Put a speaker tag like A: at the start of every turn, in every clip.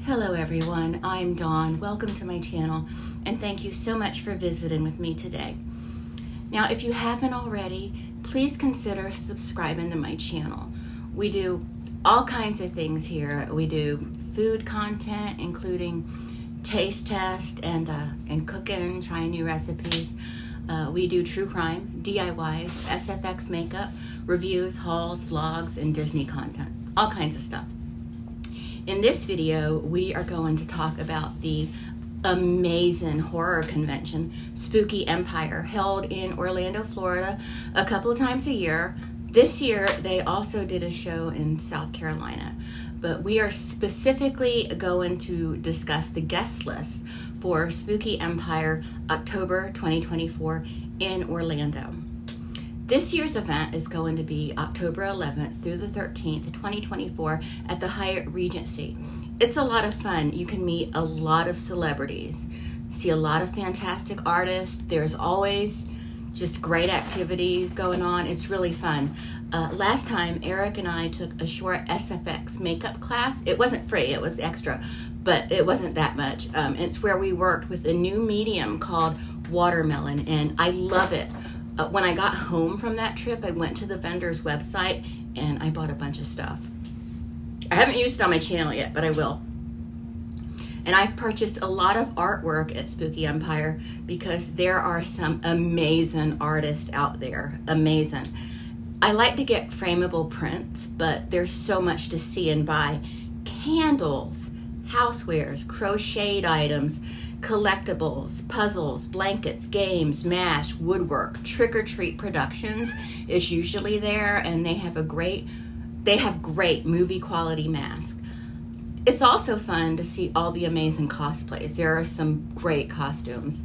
A: Hello everyone, I'm Dawn. Welcome to my channel and thank you so much for visiting with me today. Now if you haven't already, please consider subscribing to my channel. We do all kinds of things here. We do food content including taste test and cooking, trying new recipes. We do true crime, DIYs, SFX makeup, reviews, hauls, vlogs, and Disney content. All kinds of stuff. In this video, we are going to talk about the amazing horror convention, Spooky Empire, held in Orlando, Florida, a couple of times a year. This year, they also did a show in South Carolina, but we are specifically going to discuss the guest list for Spooky Empire October 2024 in Orlando. This year's event is going to be October 11th through the 13th, 2024 at the Hyatt Regency. It's a lot of fun. You can meet a lot of celebrities, see a lot of fantastic artists. There's always just great activities going on. It's really fun. Last time, Eric and I took a short SFX makeup class. It wasn't free, it was extra, but it wasn't that much. It's where we worked with a new medium called Watermelon, and I love it. When I got home from that trip, I went to the vendor's website and I bought a bunch of stuff. I haven't used it on my channel yet, but I will. And I've purchased a lot of artwork at Spooky Empire because there are some amazing artists out there. Amazing. I like to get frameable prints, but there's so much to see and buy. Candles, housewares, crocheted items, collectibles, puzzles, blankets, games, MASH, woodwork. Trick or Treat Productions is usually there, and they have great movie quality masks. It's also fun to see all the amazing cosplays. There are some great costumes.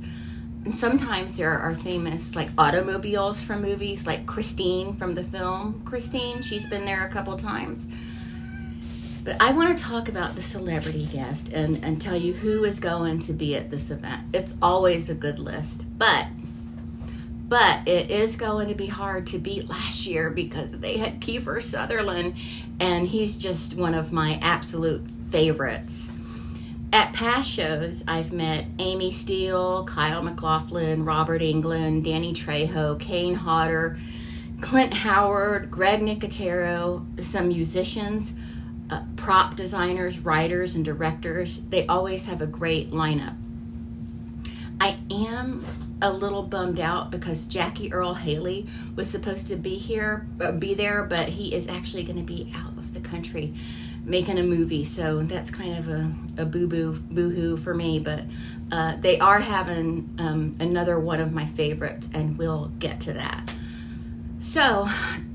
A: And sometimes there are famous like automobiles from movies, like Christine from the film Christine. She's been there a couple times. But I want to talk about the celebrity guest and tell you who is going to be at this event. It's always a good list, but it is going to be hard to beat last year because they had Kiefer Sutherland, and he's just one of my absolute favorites. At past shows, I've met Amy Steele, Kyle MacLachlan, Robert Englund, Danny Trejo, Kane Hodder, Clint Howard, Greg Nicotero, some musicians, prop designers, writers, and directors. They always have a great lineup. I am a little bummed out because Jackie Earle Haley was supposed to be there, but he is actually going to be out of the country making a movie, so that's kind of a boo-hoo for me, but they are having another one of my favorites, and we'll get to that. So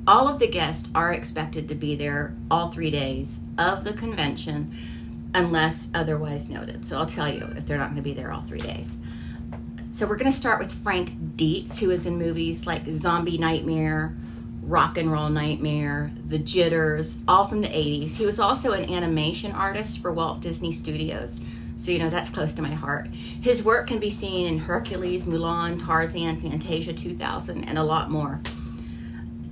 A: all of the guests are expected to be there all 3 days of the convention unless otherwise noted. So I'll tell you if they're not going to be there all 3 days. So we're going to start with Frank Dietz, who is in movies like Zombie Nightmare, Rock and Roll Nightmare, The Jitters, all from the 80s. He was also an animation artist for Walt Disney Studios. So, you know, that's close to my heart. His work can be seen in Hercules, Mulan, Tarzan, Fantasia 2000, and a lot more.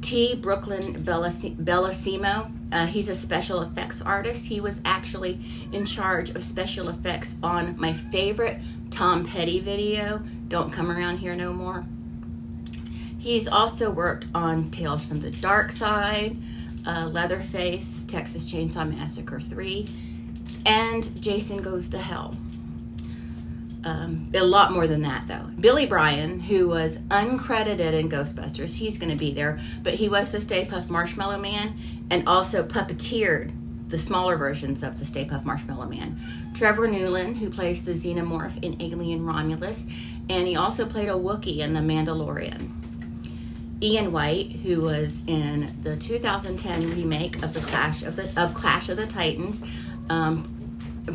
A: T. Brooklyn Bellissimo, he's a special effects artist. He was actually in charge of special effects on my favorite Tom Petty video, Don't Come Around Here No More. He's also worked on Tales from the Dark Side, Leatherface, Texas Chainsaw Massacre 3, and Jason Goes to Hell. A lot more than that, though. Billy Bryan, who was uncredited in Ghostbusters, he's going to be there, but he was the Stay Puft Marshmallow Man and also puppeteered the smaller versions of the Stay Puft Marshmallow Man. Trevor Newland, who plays the Xenomorph in Alien Romulus, and he also played a Wookiee in The Mandalorian. Ian White, who was in the 2010 remake of Clash of the Titans,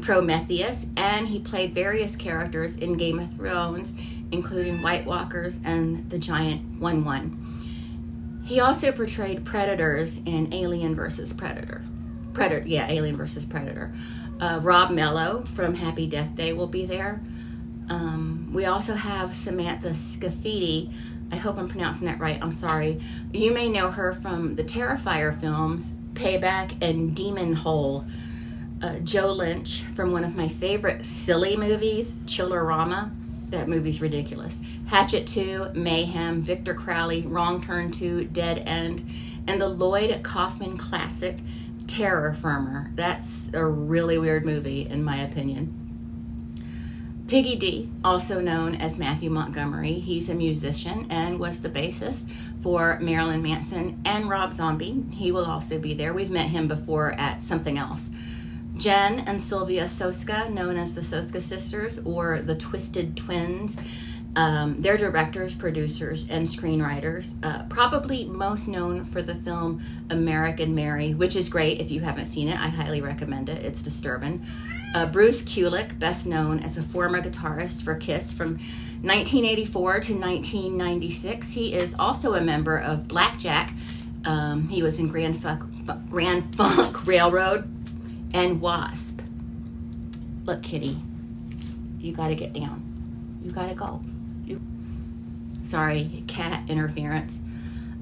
A: Prometheus, and he played various characters in Game of Thrones, including White Walkers and the Giant 1/1. He also portrayed predators in Alien vs. Predator. Alien vs. Predator. Rob Mello from Happy Death Day will be there. We also have Samantha Scafidi. I hope I'm pronouncing that right. I'm sorry. You may know her from the Terrifier films, Payback and Demon Hole. Joe Lynch from one of my favorite silly movies, Chillerama. That movie's ridiculous. Hatchet 2, Mayhem, Victor Crowley, Wrong Turn 2, Dead End, and the Lloyd Kaufman classic, Terror Firmer. That's a really weird movie, in my opinion. Piggy D, also known as Matthew Montgomery, he's a musician and was the bassist for Marilyn Manson and Rob Zombie. He will also be there. We've met him before at something else. Jen and Sylvia Soska, known as the Soska Sisters or the Twisted Twins. They're directors, producers, and screenwriters. Probably most known for the film American Mary, which is great. If you haven't seen it, I highly recommend it. It's disturbing. Bruce Kulick, best known as a former guitarist for Kiss from 1984 to 1996. He is also a member of Blackjack. He was in Grand Funk Railroad and Wasp. Look, kitty, you gotta get down. You gotta go. Sorry, cat interference.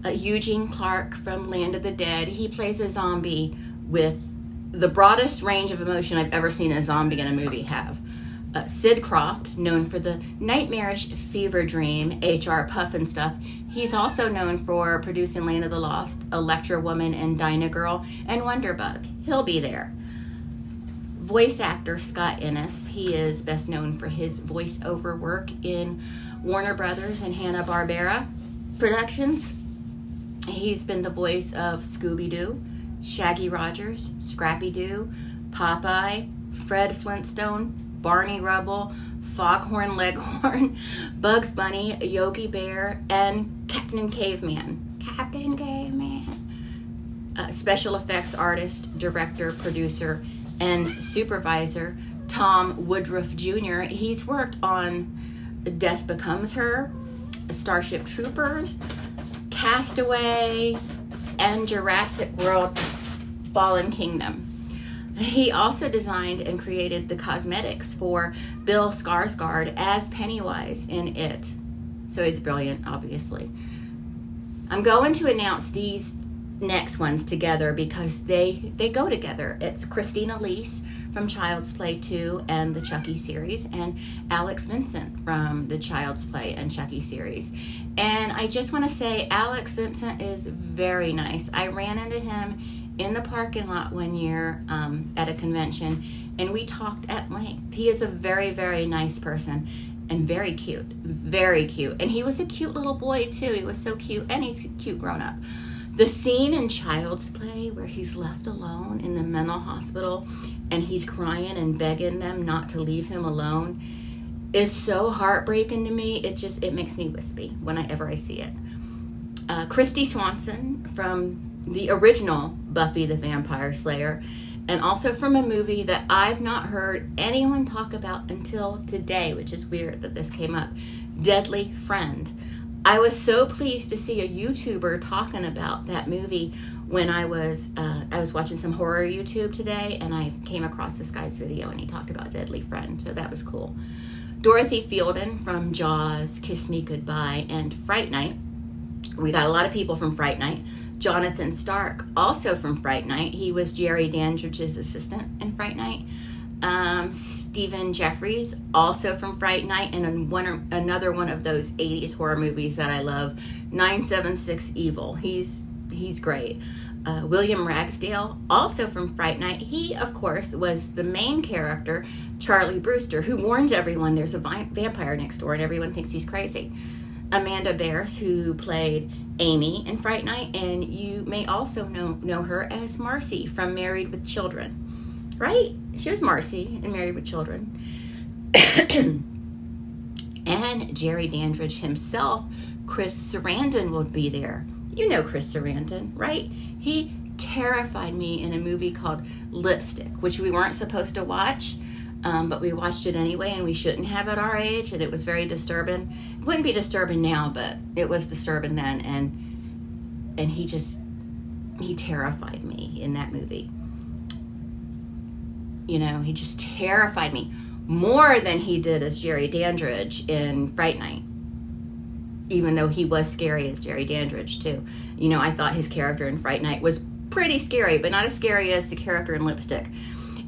A: Eugene Clark from Land of the Dead. He plays a zombie with the broadest range of emotion I've ever seen a zombie in a movie have. Sid Croft, known for the nightmarish Fever Dream, H.R. Pufnstuf. He's also known for producing Land of the Lost, Electra Woman and Dinah Girl, and Wonderbug. He'll be there. Voice actor Scott Ennis. He is best known for his voiceover work in Warner Brothers and Hanna-Barbera Productions. He's been the voice of Scooby-Doo, Shaggy Rogers, Scrappy-Doo, Popeye, Fred Flintstone, Barney Rubble, Foghorn Leghorn, Bugs Bunny, Yogi Bear, and Captain Caveman. Captain Caveman. Special effects artist, director, producer, and supervisor Tom Woodruff Jr. He's worked on Death Becomes Her, Starship Troopers, Castaway, and Jurassic World Fallen Kingdom. He also designed and created the cosmetics for Bill Skarsgård as Pennywise in It. So he's brilliant, obviously. I'm going to announce these next ones together because they go together. It's Christina Leese from Child's Play 2 and the Chucky series, and Alex Vincent from the Child's Play and Chucky series. And I just want to say Alex Vincent is very nice. I ran into him in the parking lot one year at a convention, and we talked at length. He is a very, very nice person and very cute, very cute. And he was a cute little boy too. He was so cute, and he's cute grown up. The scene in Child's Play where he's left alone in the mental hospital and he's crying and begging them not to leave him alone is so heartbreaking to me. It makes me wispy whenever I see it. Christy Swanson from the original Buffy the Vampire Slayer, and also from a movie that I've not heard anyone talk about until today, which is weird that this came up, Deadly Friend. I was so pleased to see a YouTuber talking about that movie when I was watching some horror YouTube today, and I came across this guy's video and he talked about Deadly Friend, so that was cool. Dorothy Fielden from Jaws, Kiss Me Goodbye, and Fright Night. We got a lot of people from Fright Night. Jonathan Stark, also from Fright Night. He was Jerry Dandridge's assistant in Fright Night. Stephen Jeffries, also from Fright Night, and another one of those 80s horror movies that I love, 976 Evil. He's great. William Ragsdale, also from Fright Night. He, of course, was the main character, Charlie Brewster, who warns everyone there's a vampire next door and everyone thinks he's crazy. Amanda Bears, who played Amy in Fright Night, and you may also know her as Marcy from Married with Children. Right? She was Marcy in Married with Children. And Jerry Dandridge himself, Chris Sarandon, will be there. You know Chris Sarandon, right? He terrified me in a movie called Lipstick, which we weren't supposed to watch, but we watched it anyway, and we shouldn't have at our age, and it was very disturbing. It wouldn't be disturbing now, but it was disturbing then, and he terrified me in that movie. You know, he just terrified me more than he did as Jerry Dandridge in Fright Night, even though he was scary as Jerry Dandridge too. You know, I thought his character in Fright Night was pretty scary, but not as scary as the character in Lipstick.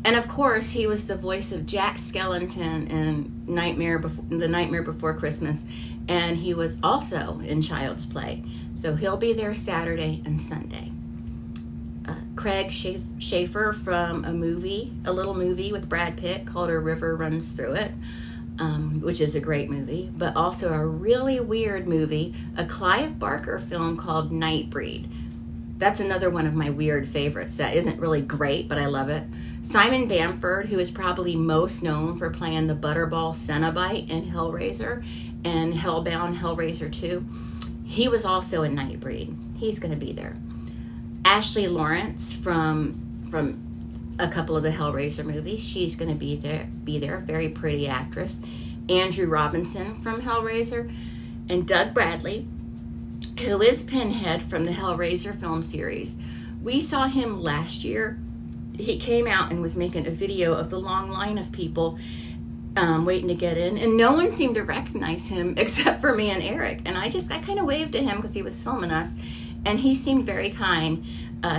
A: And of course, he was the voice of Jack Skellington in The Nightmare Before Christmas, and he was also in Child's Play. So he'll be there Saturday and Sunday. Craig Schaefer from a little movie with Brad Pitt called A River Runs Through It, which is a great movie, but also a really weird movie, a Clive Barker film called Nightbreed. That's another one of my weird favorites that isn't really great, but I love it. Simon Bamford, who is probably most known for playing the Butterball Cenobite in Hellraiser and Hellbound Hellraiser 2, he was also in Nightbreed. He's going to be there. Ashley Lawrence from a couple of the Hellraiser movies, she's going to be there. Very pretty actress. Andrew Robinson from Hellraiser, and Doug Bradley, who is Pinhead from the Hellraiser film series. We saw him last year. He came out and was making a video of the long line of people waiting to get in, and no one seemed to recognize him except for me and Eric. And I kind of waved at him because he was filming us, and he seemed very kind.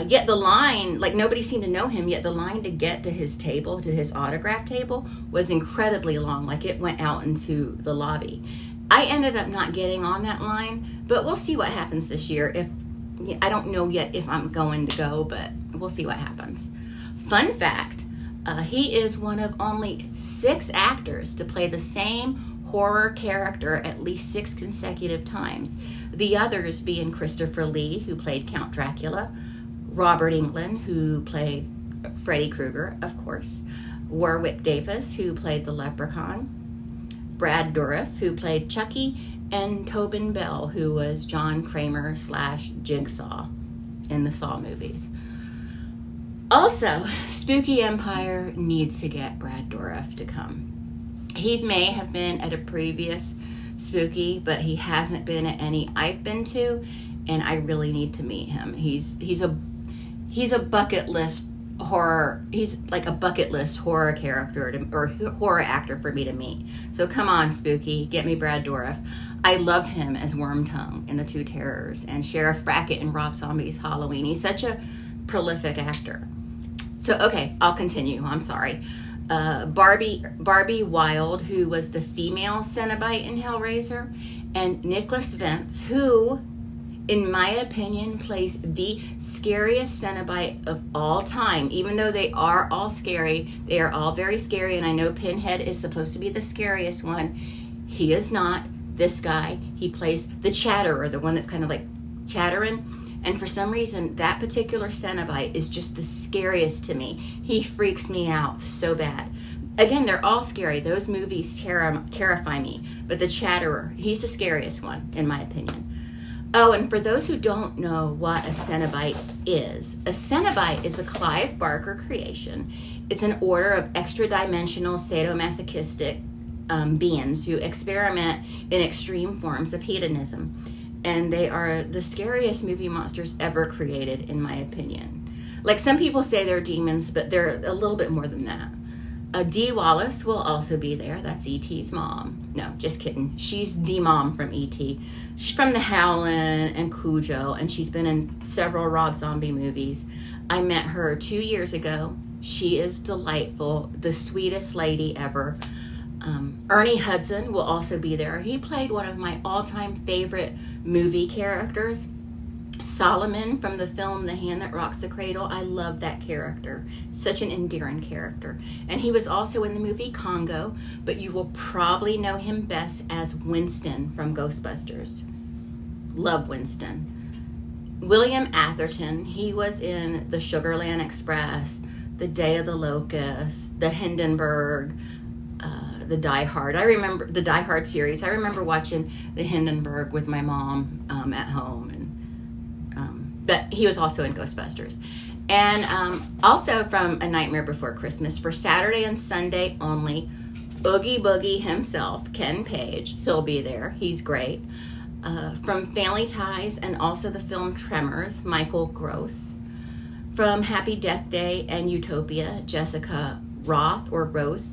A: Yet the line, like nobody seemed to know him, yet the line to get to his table, to his autograph table, was incredibly long. Like it went out into the lobby. I ended up not getting on that line, but we'll see what happens this year. I don't know yet if I'm going to go, but we'll see what happens. Fun fact, he is one of only 6 actors to play the same horror character at least 6 consecutive times. The others being Christopher Lee, who played Count Dracula, Robert Englund, who played Freddy Krueger, of course, Warwick Davis, who played the Leprechaun, Brad Dourif, who played Chucky, and Tobin Bell, who was John Kramer / Jigsaw in the Saw movies. Also, Spooky Empire needs to get Brad Dourif to come. He may have been at a previous Spooky, but he hasn't been at any I've been to, and I really need to meet him. He's a bucket list horror. He's like a bucket list horror character or horror actor for me to meet. So come on, Spooky, get me Brad Dourif. I love him as Wormtongue in The Two Terrors and Sheriff Brackett in Rob Zombie's Halloween. He's such a prolific actor. So, okay, I'll continue. I'm sorry. Barbie Wilde, who was the female Cenobite in Hellraiser, and Nicholas Vince, who, in my opinion, plays the scariest Cenobite of all time. Even though they are all scary, they are all very scary, and I know Pinhead is supposed to be the scariest one. He is not. This guy, he plays the Chatterer, the one that's kind of like chattering. And for some reason, that particular Cenobite is just the scariest to me. He freaks me out so bad. Again, they're all scary. Those movies terrify me. But the Chatterer, he's the scariest one, in my opinion. Oh, and for those who don't know what a Cenobite is a Clive Barker creation. It's an order of extra-dimensional sadomasochistic beings who experiment in extreme forms of hedonism. And they are the scariest movie monsters ever created, in my opinion. Like, some people say they're demons, but they're a little bit more than that. Dee Wallace will also be there. That's E.T.'s mom. No, just kidding. She's the mom from E.T. She's from The Howlin' and Cujo, and she's been in several Rob Zombie movies. I met her 2 years ago. She is delightful, the sweetest lady ever. Ernie Hudson will also be there. He played one of my all-time favorite movie characters, Solomon, from the film The Hand That Rocks the Cradle. I love that character. Such an endearing character. And he was also in the movie Congo, but you will probably know him best as Winston from Ghostbusters. Love Winston. William Atherton, he was in the Sugarland Express, The Day of the Locust, The Hindenburg, the Die Hard. I remember the Die Hard series. I remember watching the Hindenburg with my mom at home, and but he was also in Ghostbusters. And also from A Nightmare Before Christmas, for Saturday and Sunday only, Oogie Boogie himself, Ken Page, he'll be there. He's great. From Family Ties and also the film Tremors, Michael Gross. From Happy Death Day and Utopia, Jessica Roth or Roth.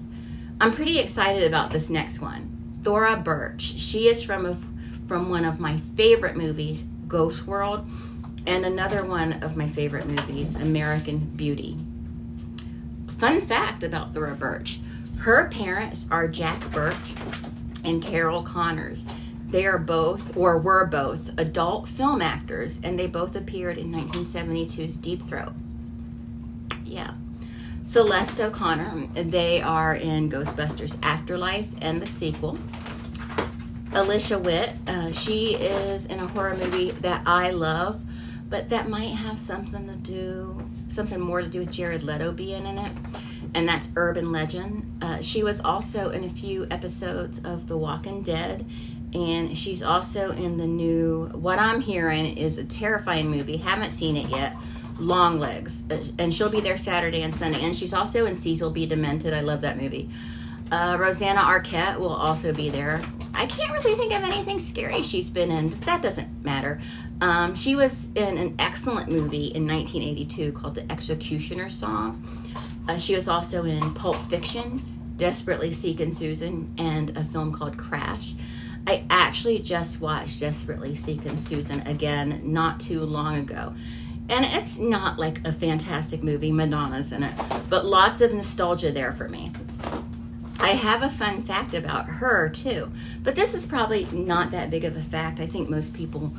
A: I'm pretty excited about this next one. Thora Birch. She is from one of my favorite movies, Ghost World, and another one of my favorite movies, American Beauty. fun fact about Thora Birch. Her parents are Jack Birch and Carol Connors. They are both, or were both, adult film actors, and they both appeared in 1972's Deep Throat. Yeah. Celeste O'Connor, they are in Ghostbusters Afterlife and the sequel. Alicia Witt, she is in a horror movie that I love, but that might have something more to do with Jared Leto being in it, and that's Urban Legend. She was also in a few episodes of The Walking Dead, and she's also in the new, what I'm hearing is a terrifying movie, haven't seen it yet, Longlegs, and she'll be there Saturday and Sunday, and she's also in Cecil B. Demented. I love that movie. Rosanna Arquette will also be there. I can't really think of anything scary she's been in, but that doesn't matter. She was in an excellent movie in 1982 called The Executioner Song. She was also in Pulp Fiction, Desperately Seeking Susan, and a film called Crash. I actually just watched Desperately Seeking Susan again not too long ago. And it's not like a fantastic movie, Madonna's in it, but lots of nostalgia there for me. I have a fun fact about her too, but this is probably not that big of a fact. I think most people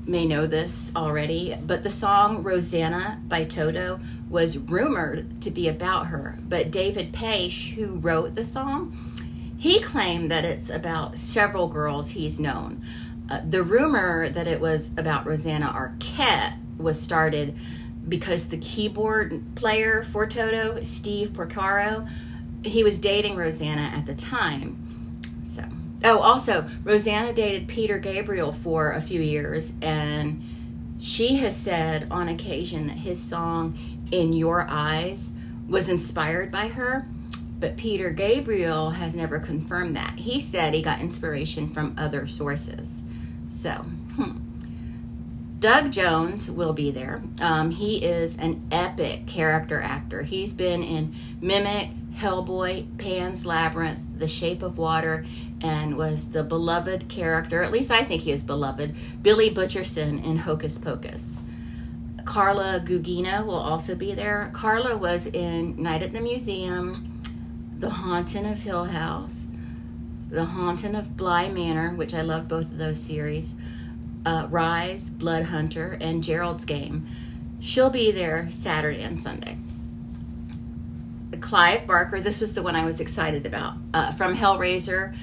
A: may know this already, but the song Rosanna by Toto was rumored to be about her, but David Paich, who wrote the song, he claimed that it's about several girls he's known. The rumor that it was about Rosanna Arquette was started because the keyboard player for Toto, Steve Porcaro, he was dating Rosanna at the time. So, also, Rosanna dated Peter Gabriel for a few years, and she has said on occasion that his song In Your Eyes was inspired by her, but Peter Gabriel has never confirmed that. He said he got inspiration from other sources. So, Doug Jones will be there. He is an epic character actor. He's been in Mimic, Hellboy, Pan's Labyrinth, The Shape of Water, and was the beloved character, at least I think he is beloved, Billy Butcherson in Hocus Pocus. Carla Gugino will also be there. Carla was in Night at the Museum, The Haunting of Hill House, The Haunting of Bly Manor, which I love both of those series, Rise, Blood Hunter, and Gerald's Game. She'll be there Saturday and Sunday. Clive Barker, this was the one I was excited about, from Hellraiser.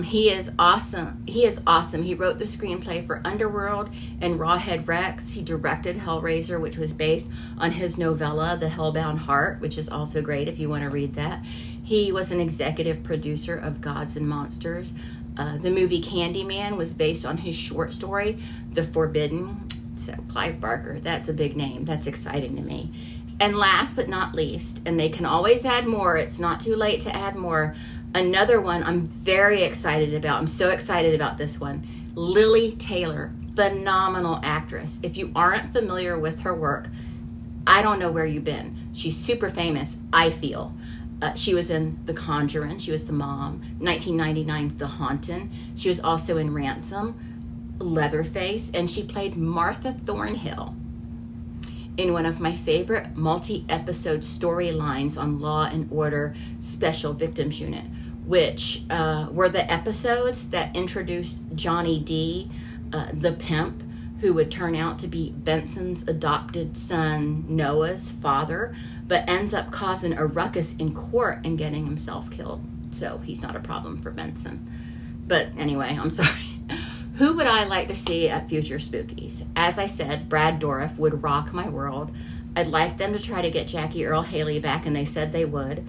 A: He is awesome. He wrote the screenplay for Underworld and Rawhead Rex. He directed Hellraiser, which was based on his novella, The Hellbound Heart, which is also great if you want to read that. He was an executive producer of Gods and Monsters. The movie Candyman was based on his short story, The Forbidden. So Clive Barker, that's a big name. That's exciting to me. And last but not least, and they can always add more, it's not too late to add more, another one I'm very excited about. I'm so excited about this one. Lili Taylor, phenomenal actress. If you aren't familiar with her work, I don't know where you've been. She's super famous, I feel. She was in The Conjuring. She was the mom. 1999's The Haunting. She was also in Ransom, Leatherface, and she played Martha Thornhill in one of my favorite multi-episode storylines on Law and Order Special Victims Unit, which were the episodes that introduced Johnny D, the pimp, who would turn out to be Benson's adopted son Noah's father, but ends up causing a ruckus in court and getting himself killed. So he's not a problem for Benson. But anyway, I'm sorry. Who would I like to see at Future Spookies? As I said, Brad Dourif would rock my world. I'd like them to try to get Jackie Earle Haley back, and they said they would.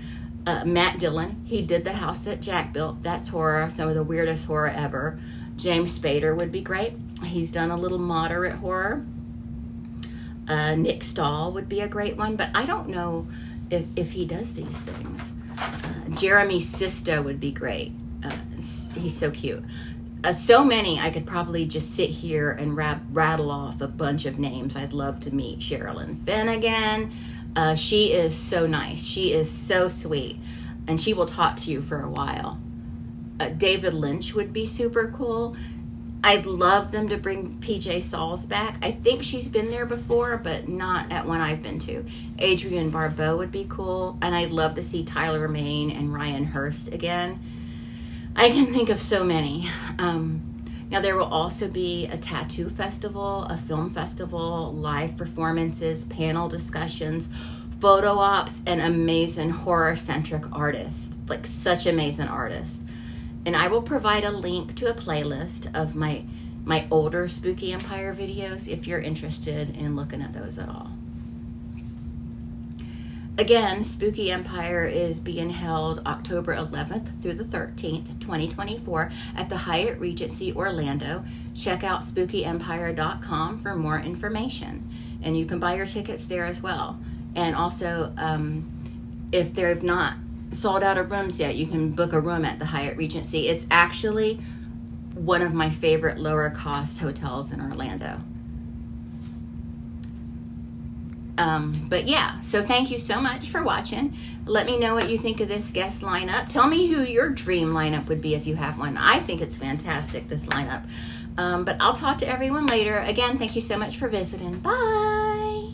A: Matt Dillon, he did The House That Jack Built. That's horror, some of the weirdest horror ever. James Spader would be great. He's done a little moderate horror. Nick Stahl would be a great one, but I don't know if he does these things. Jeremy Sisto would be great. He's so cute. So many, I could probably just sit here and rattle off a bunch of names. I'd love to meet Sherilyn Fenn again. She is so nice. She is so sweet. And she will talk to you for a while. David Lynch would be super cool. I'd love them to bring PJ Sauls back. I think she's been there before, but not at one I've been to. Adrienne Barbeau would be cool, and I'd love to see Tyler Mane and Ryan Hurst again. I can think of so many. Now, there will also be a tattoo festival, a film festival, live performances, panel discussions, photo ops, and amazing horror-centric artists, like such amazing artists. And I will provide a link to a playlist of my older Spooky Empire videos if you're interested in looking at those at all. Again, Spooky Empire is being held October 11th through the 13th, 2024 at the Hyatt Regency Orlando. Check out spookyempire.com for more information. And you can buy your tickets there as well. And also, if they've not sold out of rooms yet, you can book a room at the Hyatt Regency. It's actually one of my favorite lower cost hotels in Orlando. But yeah, so thank you so much for watching. Let me know what you think of this guest lineup. Tell me who your dream lineup would be if you have one. I think it's fantastic, this lineup. But I'll talk to everyone later. Again, thank you so much for visiting. Bye.